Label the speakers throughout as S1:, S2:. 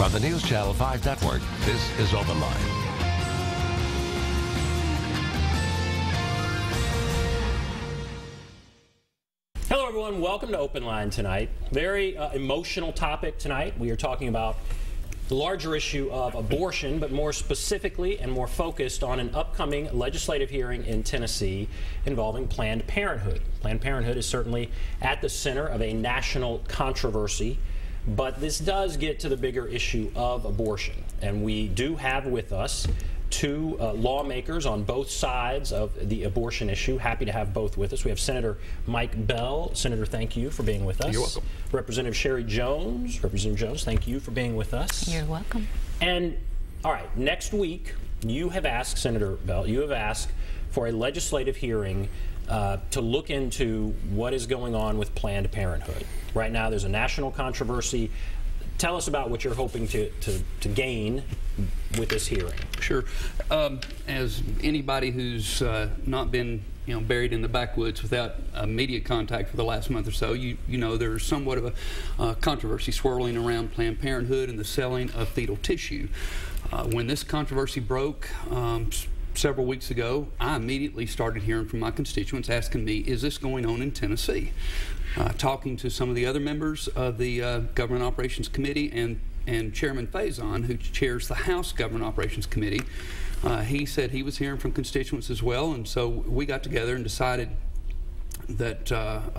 S1: From the News Channel 5 Network, this is OpenLine.
S2: Hello, everyone. Welcome to OpenLine tonight. Very emotional topic tonight. We are talking about the larger issue of abortion, but more specifically and more focused on an upcoming legislative hearing in Tennessee involving Planned Parenthood. Planned Parenthood is certainly at the center of a national controversy, but this does get to the bigger issue of abortion. And we do have with us two lawmakers on both sides of the abortion issue. Happy to have both with us. We have Senator Mike Bell. Senator, thank you for being with us.
S3: You're welcome.
S2: Representative Sherry Jones. Representative Jones, thank you for being with us.
S4: You're welcome.
S2: And, all right, next week, you have asked, Senator Bell, you have asked for a legislative hearing to look into what is going on with Planned Parenthood. Right now, there's a national controversy. Tell us about what you're hoping to gain with this hearing.
S3: Sure. As anybody who's not been buried in the backwoods without media contact for the last month or so, you know there's somewhat of a controversy swirling around Planned Parenthood and the selling of fetal tissue. When this controversy broke several weeks ago, I immediately started hearing from my constituents asking me, is this going on in Tennessee? Talking to some of the other members of the Government Operations Committee and Chairman Faison, who chairs the House Government Operations Committee, he said he was hearing from constituents as well, and so we got together and decided that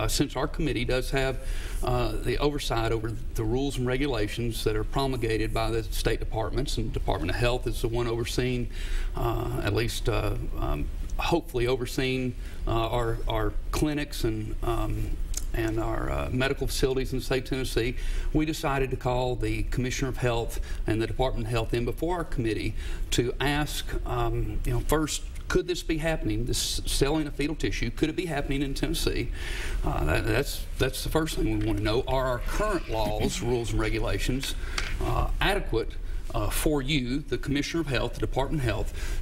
S3: since our committee does have the oversight over the rules and regulations that are promulgated by the state departments, and Department of Health is the one overseeing, at least hopefully overseeing our clinics and our medical facilities in the state of Tennessee, we decided to call the Commissioner of Health and the Department of Health in before our committee to ask, first, could this be happening, this selling of fetal tissue, could it be happening in Tennessee? That's the first thing we want to know. Are our current laws, rules, and regulations adequate for you, the Commissioner of Health, the Department of Health,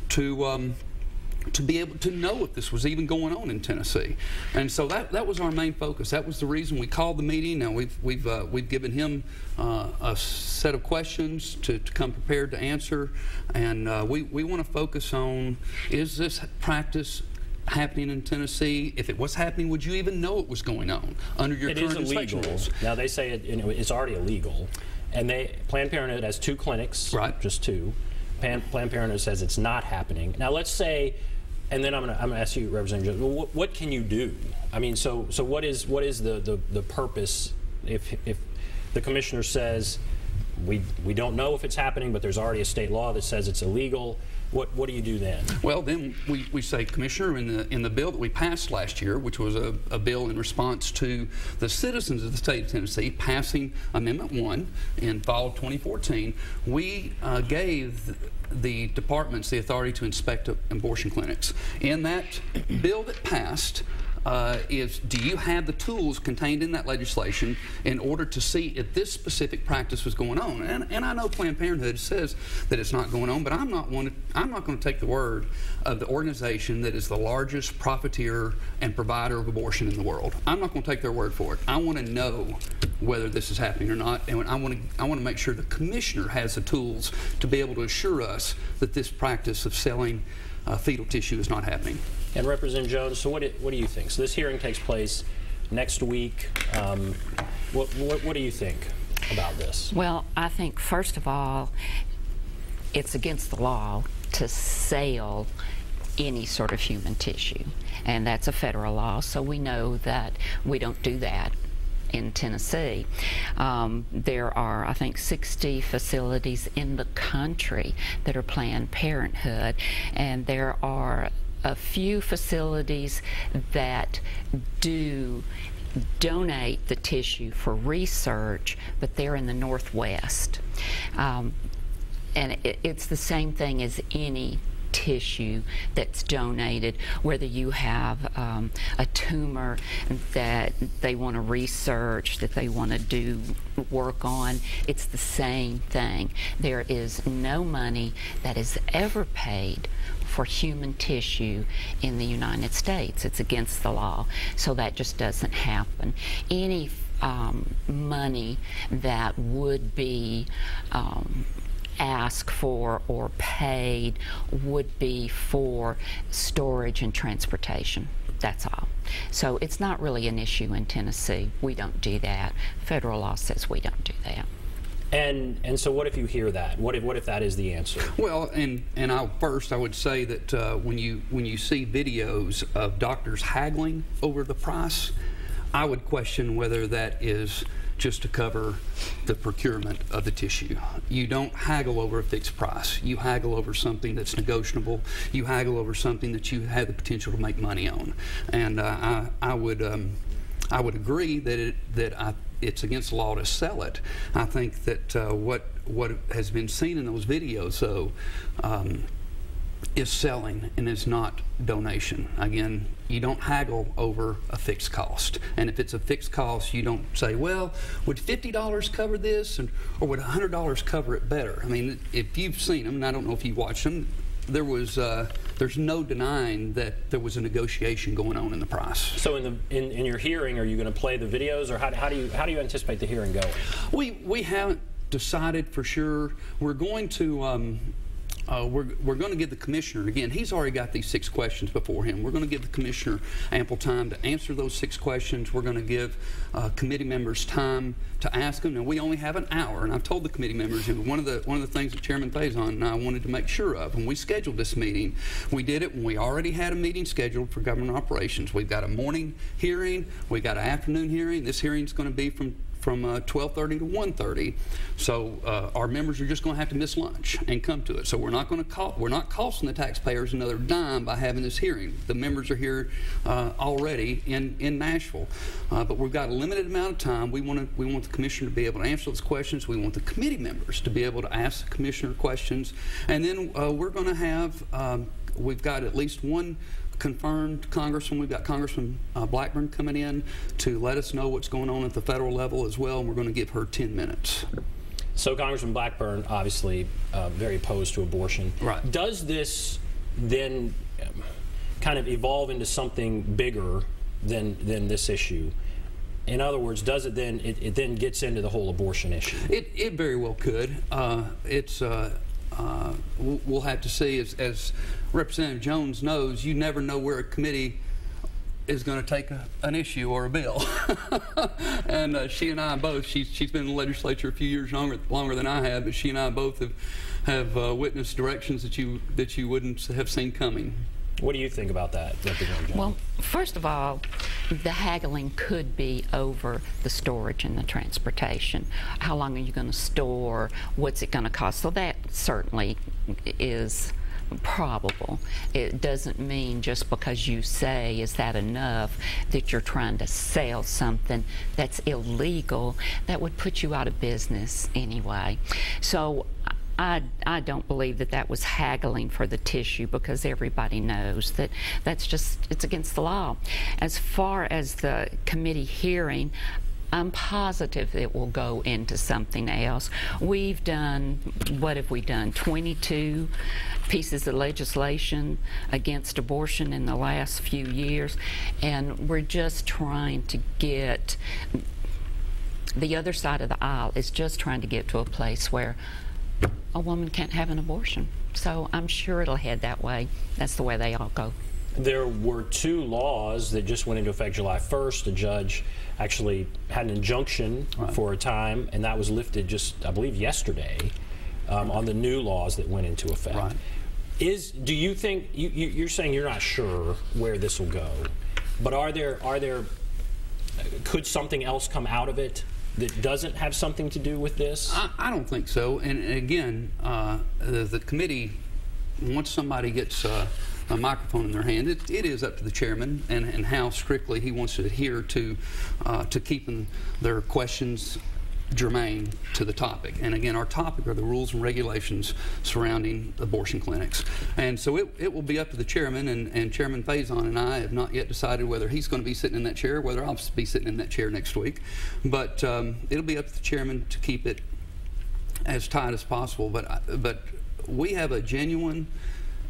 S3: to be able to know if this was even going on in Tennessee? And so that was our main focus. That was the reason we called the meeting. Now we've given him a set of questions to come prepared to answer, and we want to focus on, is this practice happening in Tennessee? If it was happening, would you even know it was going on under your current inspection rules?
S2: Now they say it's already illegal, and Planned Parenthood has 2 clinics,
S3: right? Just 2.
S2: Planned Parenthood says it's not happening. Now let's say, and then I'm going to ask you, Representative Jones, what can you do? I mean, so what is the purpose if the commissioner says we don't know if it's happening, but there's already a state law that says it's illegal? What do you do then?
S3: Well, then we say, Commissioner, in the bill that we passed last year, which was a bill in response to the citizens of the state of Tennessee passing Amendment 1 in fall of 2014, we gave the departments the authority to inspect abortion clinics. In that bill that passed, do you have the tools contained in that legislation in order to see if this specific practice was going on? And I know Planned Parenthood says that it's not going on, but I'm not going to take the word of the organization that is the largest profiteer and provider of abortion in the world. I'm not going to take their word for it. I want to know whether this is happening or not, and I want to make sure the commissioner has the tools to be able to assure us that this practice of selling fetal tissue is not happening.
S2: And Representative Jones, so what do you think? So this hearing takes place next week. What do you think about this?
S4: Well, I think, first of all, it's against the law to sell any sort of human tissue, and that's a federal law, so we know that we don't do that in Tennessee. There are, I think, 60 facilities in the country that are Planned Parenthood, and there are a few facilities that do donate the tissue for research, but they're in the Northwest. And it's the same thing as any tissue that's donated, whether you have a tumor that they want to research, that they want to do work on, it's the same thing. There is no money that is ever paid for human tissue in the United States. It's against the law, so that just doesn't happen. Any money that would be asked for or paid would be for storage and transportation. That's all. So it's not really an issue in Tennessee. We don't do that. Federal law says we don't do that.
S2: And so what if you hear that? What if that is the answer?
S3: Well, and I would say that when you see videos of doctors haggling over the price, I would question whether that is just to cover the procurement of the tissue. You don't haggle over a fixed price. You haggle over something that's negotiable. You haggle over something that you have the potential to make money on. And I would agree that it's against the law to sell it. I think that what has been seen in those videos, though, is selling and is not donation. Again, you don't haggle over a fixed cost. And if it's a fixed cost, you don't say, well, would $50 cover this, or would $100 cover it better? I mean, if you've seen them, and I don't know if you've watched them, there's no denying that there was a negotiation going on in the price. So
S2: in your hearing, are you going to play the videos, or how do you anticipate the hearing going?
S3: We haven't decided for sure. We're going to we're going to give the commissioner, again, he's already got these 6 questions before him. We're going to give the commissioner ample time to answer those 6 questions. We're going to give committee members time to ask them. Now, we only have an hour, and I've told the committee members, and one of the things that Chairman Faison and I wanted to make sure of when we scheduled this meeting, we did it when we already had a meeting scheduled for government operations. We've got a morning hearing, we've got an afternoon hearing. This hearing is going to be from 12:30 to 1:30, so our members are just going to have to miss lunch and come to it. So we're not costing the taxpayers another dime by having this hearing. The members are here already in Nashville, but we've got a limited amount of time. We want the commissioner to be able to answer those questions. We want the committee members to be able to ask the commissioner questions, and then we're going to have we've got at least one confirmed congressman. We've got Congressman Blackburn coming in to let us know what's going on at the federal level as well, and we're going to give her 10 minutes.
S2: So Congressman Blackburn, obviously very opposed to abortion.
S3: Right.
S2: Does this then kind of evolve into something bigger than this issue? In other words, does it then, it then gets into the whole abortion issue?
S3: It very well could. We'll have to see. As Representative Jones knows, you never know where a committee is going to take an issue or a bill. And she and I both, she's been in the legislature a few years longer than I have, but she and I both have witnessed directions that you wouldn't have seen coming.
S2: What do you think about that, Representative Jones?
S4: Well, first of all, the haggling could be over the storage and the transportation. How long are you going to store? What's it going to cost? So that certainly is probable. It doesn't mean just because you say, is that enough, that you're trying to sell something that's illegal that would put you out of business anyway. So I don't believe that was haggling for the tissue, because everybody knows that it's against the law. As far as the committee hearing, I'm positive it will go into something else. We've done, what have we done, 22 pieces of legislation against abortion in the last few years, and we're just trying to get, the other side of the aisle is just trying to get to a place where a woman can't have an abortion. So I'm sure it'll head that way. That's the way they all go.
S2: There were 2 laws that just went into effect July 1st. The judge actually had an injunction for a time, and that was lifted just, I believe, yesterday on the new laws that went into effect.
S3: Right.
S2: Do you think, you're saying you're not sure where this will go, but could something else come out of it that doesn't have something to do with this?
S3: I don't think so. And again, the committee, once somebody gets a microphone in their hand, it is up to the chairman and how strictly he wants to adhere to keeping their questions germane to the topic. And again, our topic are the rules and regulations surrounding abortion clinics. And so it will be up to the chairman, and Chairman Faison and I have not yet decided whether he's going to be sitting in that chair, whether I'll be sitting in that chair next week. But it'll be up to the chairman to keep it as tight as possible. But we have a genuine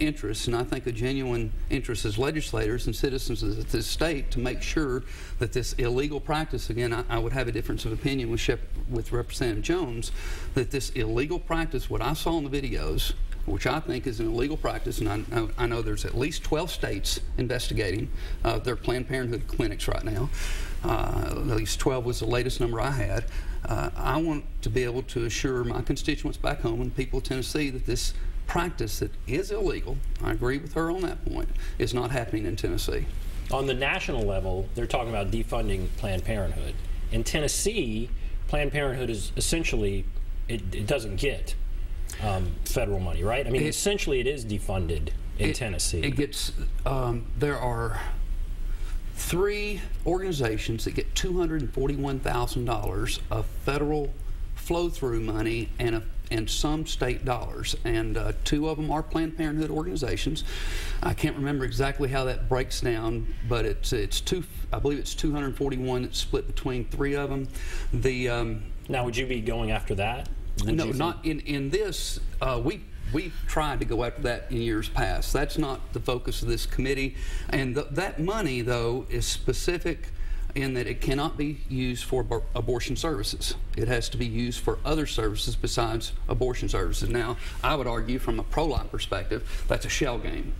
S3: interest, and I think a genuine interest as legislators and citizens of this state, to make sure that this illegal practice, again, I would have a difference of opinion with Representative Jones, that this illegal practice, what I saw in the videos, which I think is an illegal practice, and I know there's at least 12 states investigating their Planned Parenthood clinics right now. At least 12 was the latest number I had. I want to be able to assure my constituents back home and people of Tennessee that this practice that is illegal, I agree with her on that point, is not happening in Tennessee.
S2: On the national level, they're talking about defunding Planned Parenthood. In Tennessee, Planned Parenthood is essentially, it doesn't get federal money, right? I mean, essentially it is defunded in Tennessee.
S3: It gets, there are 3 organizations that get $241,000 of federal flow-through money and some state dollars, and 2 of them are Planned Parenthood organizations. I can't remember exactly how that breaks down, but I believe it's 241 that's split between 3 of them.
S2: Now, would you be going after that?
S3: No, not in this. We tried to go after that in years past. That's not the focus of this committee. And that money, though, is specific in that it cannot be used for abortion services. It has to be used for other services besides abortion services. Now, I would argue from a pro-life perspective, that's a shell game.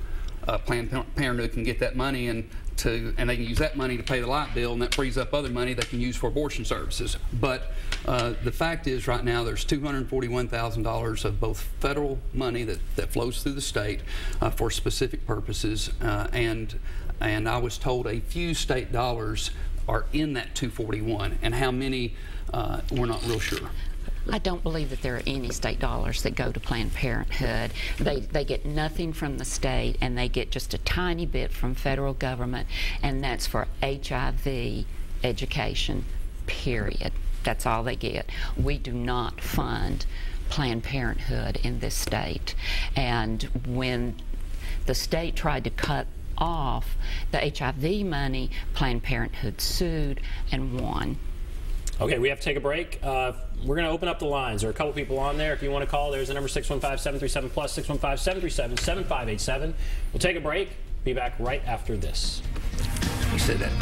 S3: Planned Parenthood can get that money and they can use that money to pay the light bill, and that frees up other money they can use for abortion services. But the fact is, right now, there's $241,000 of both federal money that flows through the state for specific purposes, and I was told a few state dollars are in that 241, and how many, we're not real sure.
S4: I don't believe that there are any state dollars that go to Planned Parenthood. They get nothing from the state, and they get just a tiny bit from federal government, and that's for HIV education, period. That's all they get. We do not fund Planned Parenthood in this state. And when the state tried to cut off the HIV money, Planned Parenthood sued and won.
S2: Okay, we have to take a break. We're going to open up the lines. There are a couple people on there. If you want to call, there's the number 615-737-PLUS, 615-737-7587. We'll take a break. Be back right after this.
S3: You said that.